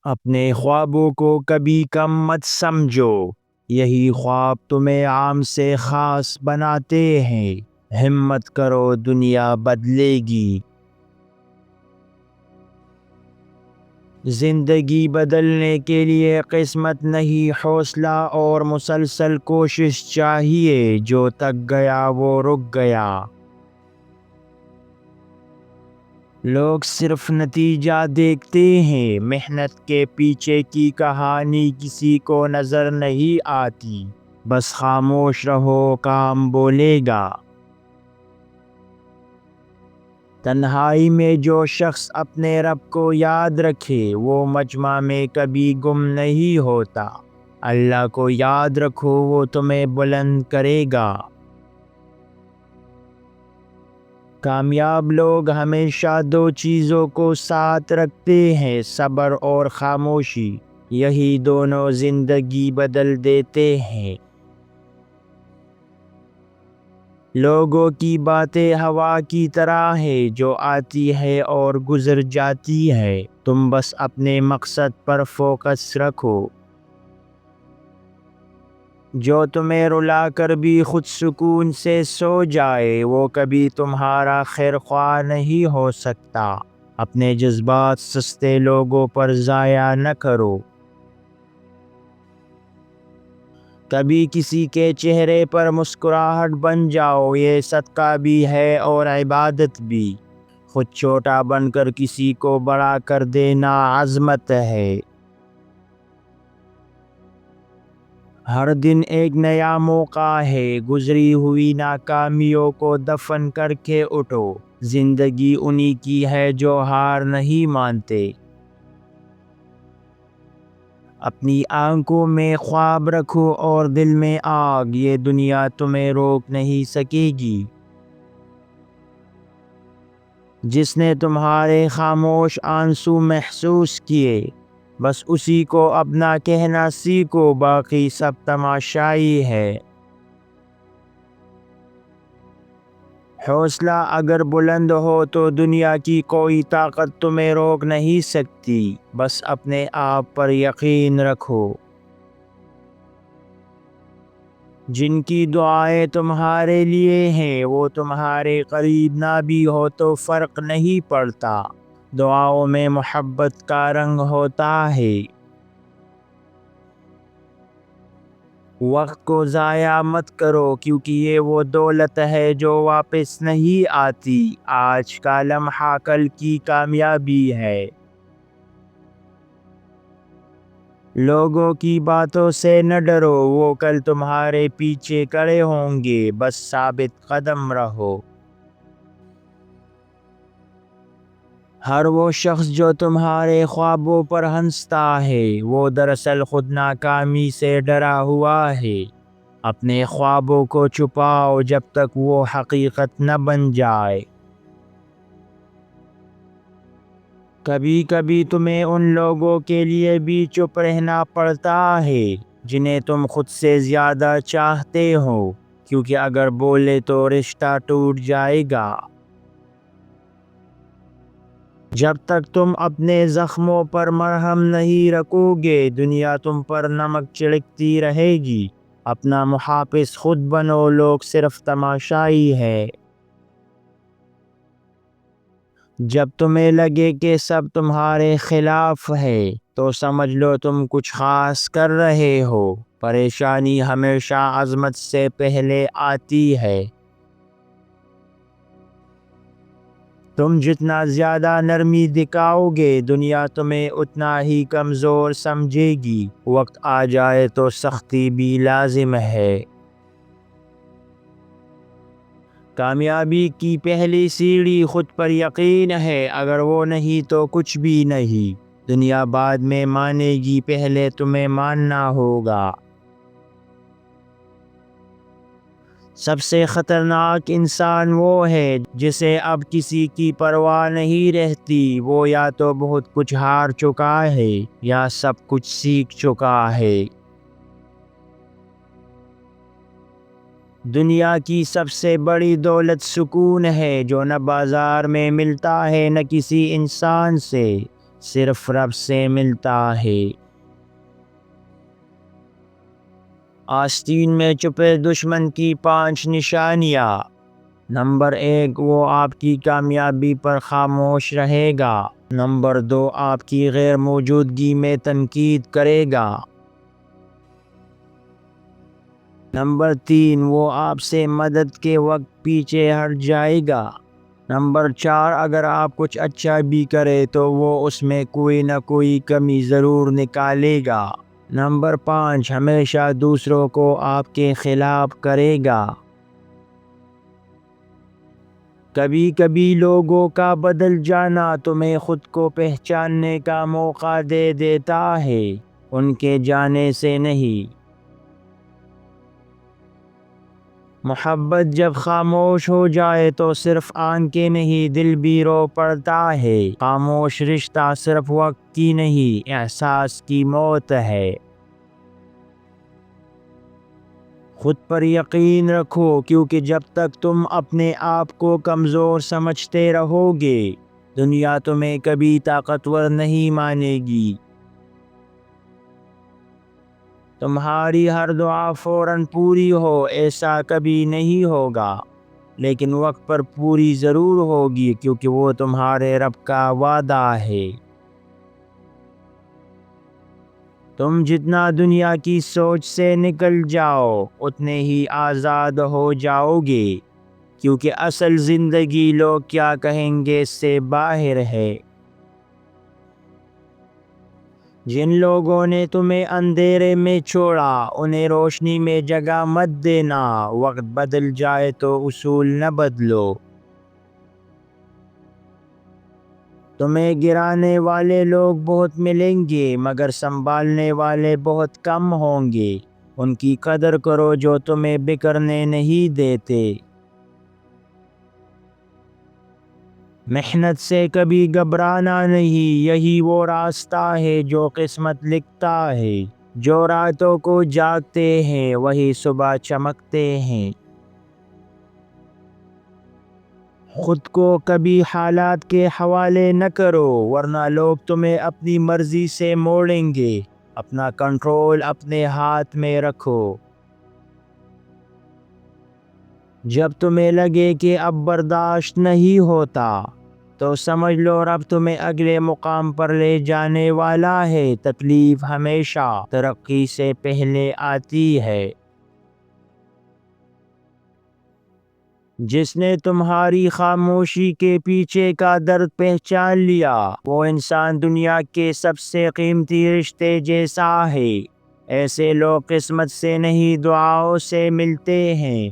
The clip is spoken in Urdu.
اپنے خوابوں کو کبھی کم مت سمجھو، یہی خواب تمہیں عام سے خاص بناتے ہیں۔ ہمت کرو، دنیا بدلے گی۔ زندگی بدلنے کے لیے قسمت نہیں، حوصلہ اور مسلسل کوشش چاہیے۔ جو تک گیا وہ رک گیا۔ لوگ صرف نتیجہ دیکھتے ہیں، محنت کے پیچھے کی کہانی کسی کو نظر نہیں آتی۔ بس خاموش رہو، کام بولے گا۔ تنہائی میں جو شخص اپنے رب کو یاد رکھے وہ مجمع میں کبھی گم نہیں ہوتا۔ اللہ کو یاد رکھو، وہ تمہیں بلند کرے گا۔ کامیاب لوگ ہمیشہ دو چیزوں کو ساتھ رکھتے ہیں، صبر اور خاموشی۔ یہی دونوں زندگی بدل دیتے ہیں۔ لوگوں کی باتیں ہوا کی طرح ہے، جو آتی ہے اور گزر جاتی ہے۔ تم بس اپنے مقصد پر فوکس رکھو۔ جو تمہیں رلا کر بھی خود سکون سے سو جائے، وہ کبھی تمہارا خیر خواہ نہیں ہو سکتا۔ اپنے جذبات سستے لوگوں پر ضائع نہ کرو۔ کبھی کسی کے چہرے پر مسکراہٹ بن جاؤ، یہ صدقہ بھی ہے اور عبادت بھی۔ خود چھوٹا بن کر کسی کو بڑا کر دینا عظمت ہے۔ ہر دن ایک نیا موقع ہے، گزری ہوئی ناکامیوں کو دفن کر کے اٹھو۔ زندگی انہی کی ہے جو ہار نہیں مانتے۔ اپنی آنکھوں میں خواب رکھو اور دل میں آگ، یہ دنیا تمہیں روک نہیں سکے گی۔ جس نے تمہارے خاموش آنسو محسوس کیے، بس اسی کو اپنا کہنا سیکھو، باقی سب تماشائی ہے۔ حوصلہ اگر بلند ہو تو دنیا کی کوئی طاقت تمہیں روک نہیں سکتی۔ بس اپنے آپ پر یقین رکھو۔ جن کی دعائیں تمہارے لیے ہیں وہ تمہارے قریب نہ بھی ہو تو فرق نہیں پڑتا۔ دعاؤں میں محبت کا رنگ ہوتا ہے۔ وقت کو ضائع مت کرو، کیونکہ یہ وہ دولت ہے جو واپس نہیں آتی۔ آج کا لمحہ کل کی کامیابی ہے۔ لوگوں کی باتوں سے نہ ڈرو، وہ کل تمہارے پیچھے کھڑے ہوں گے، بس ثابت قدم رہو۔ ہر وہ شخص جو تمہارے خوابوں پر ہنستا ہے، وہ دراصل خود ناکامی سے ڈرا ہوا ہے۔ اپنے خوابوں کو چھپاؤ جب تک وہ حقیقت نہ بن جائے۔ کبھی کبھی تمہیں ان لوگوں کے لیے بھی چپ رہنا پڑتا ہے جنہیں تم خود سے زیادہ چاہتے ہو، کیونکہ اگر بولے تو رشتہ ٹوٹ جائے گا۔ جب تک تم اپنے زخموں پر مرہم نہیں رکھو گے، دنیا تم پر نمک چھڑکتی رہے گی۔ اپنا محافظ خود بنو، لوگ صرف تماشائی ہے۔ جب تمہیں لگے کہ سب تمہارے خلاف ہے تو سمجھ لو تم کچھ خاص کر رہے ہو۔ پریشانی ہمیشہ عظمت سے پہلے آتی ہے۔ تم جتنا زیادہ نرمی دکھاؤ گے، دنیا تمہیں اتنا ہی کمزور سمجھے گی۔ وقت آ جائے تو سختی بھی لازم ہے۔ کامیابی کی پہلی سیڑھی خود پر یقین ہے، اگر وہ نہیں تو کچھ بھی نہیں۔ دنیا بعد میں مانے گی، پہلے تمہیں ماننا ہوگا۔ سب سے خطرناک انسان وہ ہے جسے اب کسی کی پرواہ نہیں رہتی۔ وہ یا تو بہت کچھ ہار چکا ہے یا سب کچھ سیکھ چکا ہے۔ دنیا کی سب سے بڑی دولت سکون ہے، جو نہ بازار میں ملتا ہے نہ کسی انسان سے۔ صرف رب سے ملتا ہے۔ آستین میں چھپے دشمن کی 5 نشانیاں۔ نمبر 1، وہ آپ کی کامیابی پر خاموش رہے گا۔ نمبر 2، آپ کی غیر موجودگی میں تنقید کرے گا۔ نمبر 3، وہ آپ سے مدد کے وقت پیچھے ہٹ جائے گا۔ نمبر 4، اگر آپ کچھ اچھا بھی کرے تو وہ اس میں کوئی نہ کوئی کمی ضرور نکالے گا۔ نمبر 5، ہمیشہ دوسروں کو آپ کے خلاف کرے گا۔ کبھی کبھی لوگوں کا بدل جانا تمہیں خود کو پہچاننے کا موقع دے دیتا ہے، ان کے جانے سے نہیں۔ محبت جب خاموش ہو جائے تو صرف آنکھیں نہیں، دل بھی رو پڑتا ہے۔ خاموش رشتہ صرف وقت کی نہیں، احساس کی موت ہے۔ خود پر یقین رکھو، کیونکہ جب تک تم اپنے آپ کو کمزور سمجھتے رہو گے، دنیا تمہیں کبھی طاقتور نہیں مانے گی۔ تمہاری ہر دعا فوراً پوری ہو ایسا کبھی نہیں ہوگا، لیکن وقت پر پوری ضرور ہوگی، کیونکہ وہ تمہارے رب کا وعدہ ہے۔ تم جتنا دنیا کی سوچ سے نکل جاؤ، اتنے ہی آزاد ہو جاؤ گے، کیونکہ اصل زندگی لوگ کیا کہیں گے سے باہر ہے۔ جن لوگوں نے تمہیں اندھیرے میں چھوڑا، انہیں روشنی میں جگہ مت دینا۔ وقت بدل جائے تو اصول نہ بدلو۔ تمہیں گرانے والے لوگ بہت ملیں گے، مگر سنبھالنے والے بہت کم ہوں گے۔ ان کی قدر کرو جو تمہیں بکھرنے نہیں دیتے۔ محنت سے کبھی گھبرانا نہیں، یہی وہ راستہ ہے جو قسمت لکھتا ہے۔ جو راتوں کو جاگتے ہیں وہی صبح چمکتے ہیں۔ خود کو کبھی حالات کے حوالے نہ کرو، ورنہ لوگ تمہیں اپنی مرضی سے موڑیں گے۔ اپنا کنٹرول اپنے ہاتھ میں رکھو۔ جب تمہیں لگے کہ اب برداشت نہیں ہوتا، تو سمجھ لو رب تمہیں اگلے مقام پر لے جانے والا ہے۔ تکلیف ہمیشہ ترقی سے پہلے آتی ہے۔ جس نے تمہاری خاموشی کے پیچھے کا درد پہچان لیا، وہ انسان دنیا کے سب سے قیمتی رشتے جیسا ہے۔ ایسے لوگ قسمت سے نہیں، دعاؤں سے ملتے ہیں۔